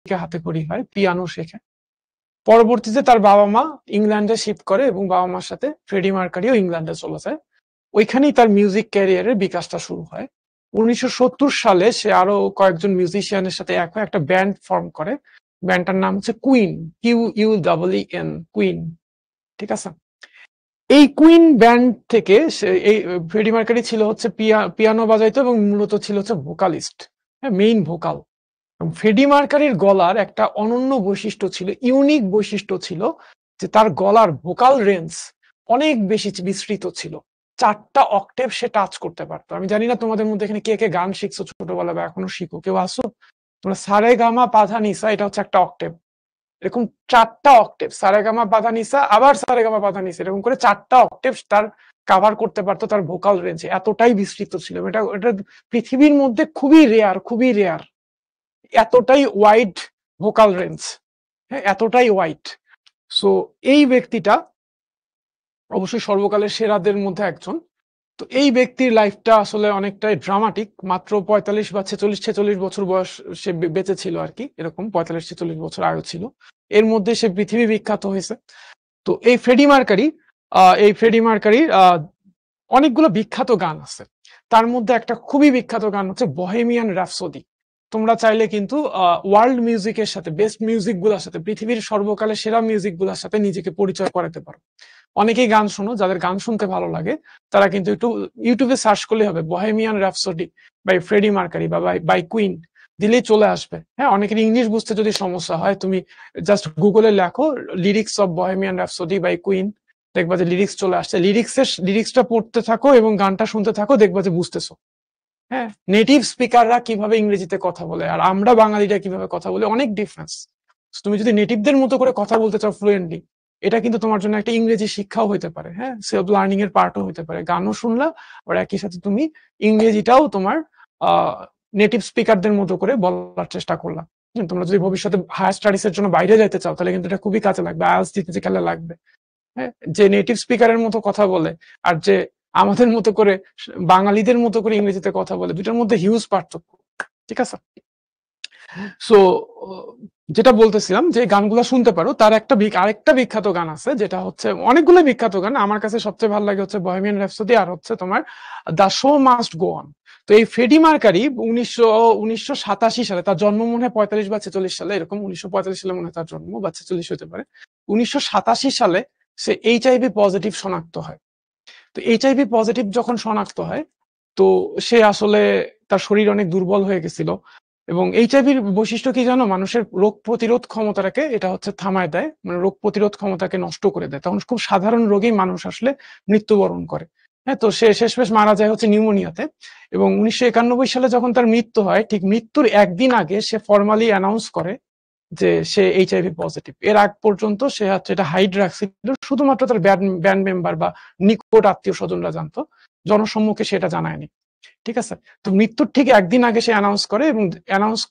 থেকে হাতেখড়ি হয়, পিয়ানো শেখে। পরবর্তীতে তার বাবা মা ইংল্যান্ডে শিফট করে এবং বাবা মার সাথে ফ্রেডি মার্কারিও ইংল্যান্ডে চলে যায়। ওইখানেই তার মিউজিক ক্যারিয়ারের বিকাশটা শুরু হয়। 1970 সালে সে আরো কয়েকজন মিউজিশিয়ানের সাথে এক হয়ে একটা ব্যান্ড ফর্ম করে। ব্যান্ডটার নাম হচ্ছে কুইন, QUEEN, কুইন। ঠিক আছে। এই কুইন ব্যান্ড থেকে এই ফ্রেডি মার্কারি ছিল হচ্ছে পিয়ানো বাজাইতো এবং মূলত ছিল হচ্ছে ভোকালিস্ট, মেইন ভোকাল। ফ্রেডি মার্কারির গলার একটা অনন্য বৈশিষ্ট্য ছিল, ইউনিক বৈশিষ্ট্য ছিল যে তার গলার ভোকাল রেঞ্জ অনেক বেশি বিস্তৃত ছিল। 4টা অক্টেভ সে টাচ করতে পারতো। আমি জানি না তোমাদের মধ্যে এখানে কে কে গান শিখছো ছোটবেলা বা এখনো শিখো, কেউ আসো? তোমরা সারে গামা পাধা নিসা, এটা হচ্ছে একটা অক্টেভ। এরকম 4টা অক্টেভ, সারেগামা পাধা নিসা আবার সারেগামা পাধা নিসা, এরকম করে 4টা অক্টেভ তার কাভার করতে পারতো তার ভোকাল রেঞ্জে। এতটাই বিস্তৃত ছিল এটা। এটা পৃথিবীর মধ্যে খুবই রেয়ার, খুবই রেয়ার। এতটাই ওয়াইড ভোকাল রেঞ্জ, হ্যাঁ, এতটাই ওয়াইড। সো এই ব্যক্তিটা অবশ্যই সর্বকালের সেরাদের মধ্যে একজন। তো এই ব্যক্তির লাইফটা আসলে অনেকটাই ড্রামাটিক। মাত্র 45 বা 46 বছর বয়স সে বেঁচে ছিল আর কি, এরকম 45-46 বছর আয়ু ছিল। এর মধ্যে সে পৃথিবী বিখ্যাত হয়েছে। তো এই ফ্রেডি মার্কারি, অনেকগুলো বিখ্যাত গান আছে। তার মধ্যে একটা খুবই বিখ্যাত গান হচ্ছে বহেমিয়ান র্যাপসোডি। তোমরা চাইলে কিন্তু ওয়ার্ল্ড মিউজিকের সাথে, বেস্ট মিউজিক গুলার সাথে, পৃথিবীর সর্বকালের সেরা মিউজিক গুলার সাথে নিজেকে পরিচয় করাতে পারো। অনেকেই গান শোনো, যাদের গান শুনতে ভালো লাগে তারা কিন্তু একটু ইউটিউবে সার্চ করলে হবে Bohemian Rhapsody by Freddie Mercury বা বাই কুইন, দিলেই চলে আসবে। হ্যাঁ, অনেকের ইংলিশ বুঝতে যদি সমস্যা হয়, তুমি জাস্ট গুগলে লেখো lyrics of Bohemian Rhapsody by Queen, দেখবা যে লিরিক্স চলে আসছে। লিরিক্সটা পড়তে থাকো এবং গানটা শুনতে থাকো, দেখবা যে বুঝতেছো। হ্যাঁ, নেটিভ স্পিকাররা কিভাবে ইংরেজিতে কথা বলে আর আমরা বাঙালিরা কিভাবে কথা বলে, অনেক ডিফারেন্স। তুমি যদি নেটিভদের মতো করে কথা বলতে চাও ফ্লুয়েন্টলি, এটা কিন্তু তোমার জন্য একটা ইংরেজি শিক্ষাও হতে পারে। হ্যাঁ, সেলফ লার্নিং এর পার্টও হতে পারে। গানও শুনলা, আর একই সাথে তুমি ইংরেজিটাও তোমার নেটিভ স্পিকারদের মতো করে বলার চেষ্টা করলা। তোমরা যদি ভবিষ্যতে হায়ার স্টাডিজ এর জন্য বাইরে যেতে চাও, তাহলে কিন্তু এটা খুবই কাজে লাগবে, আইএলটিএস দিতে যে কালে লাগবে। হ্যাঁ, যে নেটিভ স্পিকারের মতো কথা বলে আর যে আমাদের মতো করে বাঙালিদের মতো করে ইংরেজিতে কথা বলে, দুটার মধ্যে হিউজ পার্থক্য। ঠিক আছে। সো যেটা বলতেছিলাম, যে গানগুলো শুনতে পারো, তার আরেকটা বিখ্যাত গান আছে, যেটা হচ্ছে অনেকগুলো বিখ্যাত গান, আমার কাছে সবচেয়ে ভালো লাগে হচ্ছে বহেমিয়ান র্যাপসোডি আর হচ্ছে তোমার the show must go on. তো এই ফ্রেডি মার্কারি 1987 সালে, তার জন্ম মনে হয় 45 বা 46 সালে, এরকম 1945 সালে মনে হয় তার জন্ম, বা 46 হতে পারে। 1987 সালে সে HIV পজিটিভ শনাক্ত হয়। তো HIV পজিটিভ যখন শনাক্ত হয়, তো সে আসলে তার শরীর অনেক দুর্বল হয়ে গেছিল। এবং HIVর বৈশিষ্ট্য কি জানো? মানুষের রোগ প্রতিরোধ ক্ষমতাটাকে এটা হচ্ছে থামায় দেয়, মানে রোগ প্রতিরোধ ক্ষমতাকে নষ্ট করে দেয়। তখন খুব সাধারণ রোগেই মানুষ আসলে মৃত্যুবরণ করে। হ্যাঁ, তো সে শেষমেশ মারা যায় হচ্ছে নিউমোনিয়াতে। এবং 1991 সালে যখন তার মৃত্যু হয়, ঠিক মৃত্যুর একদিন আগে সে ফর্মালি অ্যানাউন্স করে যে সে HIV পজিটিভ। এর আগ পর্যন্ত সে হচ্ছে এটা হাইড রাখছিল, শুধুমাত্র তার ব্যান্ড মেম্বার বা নিকট আত্মীয় স্বজনরা জানতো, জনসম্মুখে সেটা জানায়নি। ঠিক আছে। তো মৃত্যুর ঠিক একদিন আগে সে অ্যানাউন্স করে এবং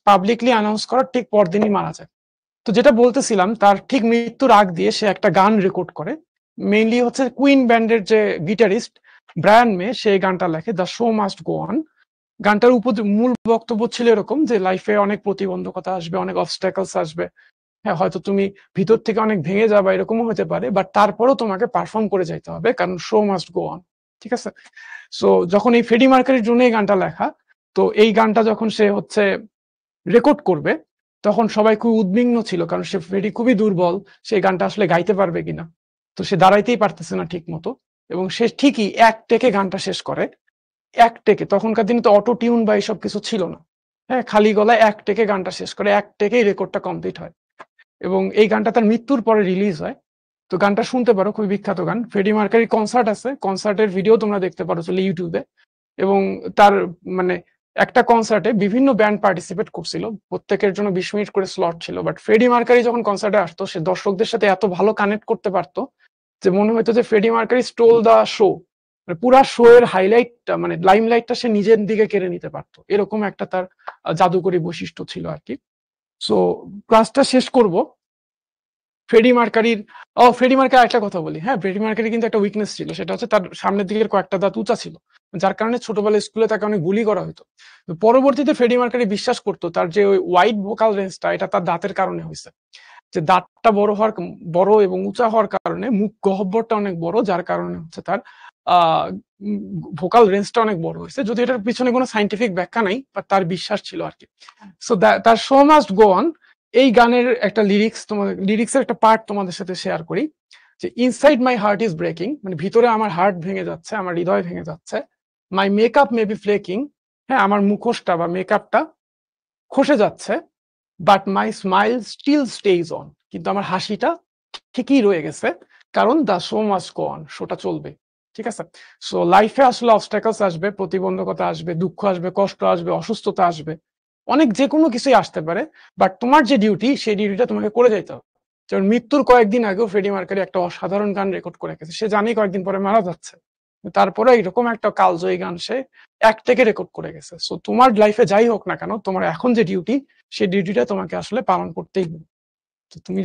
পাবলিকলি অ্যানাউন্স করার ঠিক পরদিনই মারা যায়। তো যেটা বলতেছিলাম, তার ঠিক মৃত্যুর আগ দিয়ে সে একটা গান রেকর্ড করে। মেইনলি হচ্ছে কুইন ব্যান্ডের যে গিটারিস্ট ব্রায়ান মে, সেই গানটা লেখে, the show must go on. গানটার মূল বক্তব্য ছিল এরকম যে লাইফে অনেক প্রতিবন্ধকতা আসবে, অনেক অবস্ট্যাকলস আসবে। হ্যাঁ, হয়তো তুমি ভিতর থেকে অনেক ভেঙে যাবা, এরকমও হতে পারে, বাট তারপরেও তোমাকে পারফর্ম করে যাইতে হবে, কারণ শো মাস্ট গো অন। ঠিক আছে। সো যখন এই ফ্রেডি মার্কারির জন্য এই গানটা লেখা, তো এই গানটা যখন সে হচ্ছে রেকর্ড করবে, তখন সবাই খুব উদ্বিগ্ন ছিল, কারণ সে ফ্রেডি খুবই দুর্বল, সেই গানটা আসলে গাইতে পারবে কিনা। তো সে দাঁড়াইতেই পারতেছে না ঠিক মতো, এবং সে ঠিকই এক টেকে গানটা শেষ করে। এক টেকে, তখনকার দিনে তো অটো টিউন বা এইসব কিছু ছিল না। হ্যাঁ, খালি গলায় এক টেকে গানটা শেষ করে, এক টেকেই রেকর্ডটা কমপ্লিট হয়। এবং এই গানটা তার মৃত্যুর পরে রিলিজ হয়। তো গানটা শুনতে পারো, খুবই বিখ্যাত গান। ফ্রেডি মার্কারির কনসার্ট আছে, কনসার্টের ভিডিও তোমরা দেখতে পারো চলে ইউটিউবে। এবং তার মানে একটা কনসার্টে বিভিন্ন ব্যান্ড পার্টিসিপেট করছিল, প্রত্যেকের জন্য 20 মিনিট করে স্লট ছিল। বাট ফ্রেডি মার্কারি যখন কনসার্টে আসতো, সে দর্শকদের সাথে এত ভালো কানেক্ট করতে পারতো যে মনে হতো যে Freddie Mercury stole the show, পুরা শো এর হাইলাইটটা, মানে লাইমলাইটটা সে নিজের দিকে কেড়ে নিতে পারতো। এরকম একটা তার জাদুকরী বৈশিষ্ট্য ছিল আর কি। সো ক্লাসটা শেষ করব। ফ্রেডি মার্কারির ফ্রেডি মার্কারি একটা কথা বলি, হ্যাঁ, ফ্রেডি মার্কারি কিন্তু একটা উইকনেস ছিল, সেটা হচ্ছে তার সামনের দিকের কয়েকটা দাঁত উঁচা ছিল, যার কারণে ছোটবেলায় স্কুলে তাকে অনেক বুলি করা হতো। পরবর্তীতে ফ্রেডি মার্কারি বিশ্বাস করতো তার যে ওই ওয়াইড ভোকাল রেঞ্জটা এটা তার দাঁতের কারণে হয়েছে, যে দাঁতটা বড় এবং উঁচা হওয়ার কারণে মুখ গহ্বরটা অনেক বড়, যার কারণে হচ্ছে তার আহ ভোকাল রেঞ্জটা অনেক বড় হয়েছে। যদি এটার পিছনে কোনো সাইন্টিফিক ব্যাখ্যা নাই, বাট তার বিশ্বাস ছিল আর কি। সো তার শো মাস্ট গো অন, এই গানের একটা লিরিক্সের একটা পার্ট তোমাদের সাথে শেয়ার করি, যে inside my heart is breaking, মানে ভিতরে আমার হার্ট ভেঙে যাচ্ছে, আমার হৃদয় ভেঙে যাচ্ছে। My makeup may be flaking, হ্যাঁ, আমার মুখোশটা বা মেকআপটা খসে যাচ্ছে। But my smile still stays on, কিন্তু আমার হাসিটা ঠিকই রয়ে গেছে, কারণ the show must go on, শোটা চলবে। ঠিক আছে? সো লাইফে আসলে অবস্টাকলস আসবে, প্রতিবন্ধকতা আসবে, দুঃখ আসবে, কষ্ট আসবে, অসুস্থতা আসবে, অনেক যে কোনো কিছুই আসতে পারে, বাট তোমার যে ডিউটি সেই ডিউটিটা তোমাকে করে যেতে হবে। যেমন মৃত্যুর কয়েকদিন আগেও ফ্রেডি মার্কারি একটা অসাধারণ গান রেকর্ড করে গেছে, সে জানি কয়েকদিন পরে মারা যাচ্ছে, তারপরে এরকম একটা কালজয়ী গান সে এক থেকে রেকর্ড করে গেছে। সো তোমার লাইফে যাই হোক না কেন, তোমার এখন যে ডিউটি, সেই ডিউটিটা তোমাকে আসলে পালন করতেই হবে। তো তুমি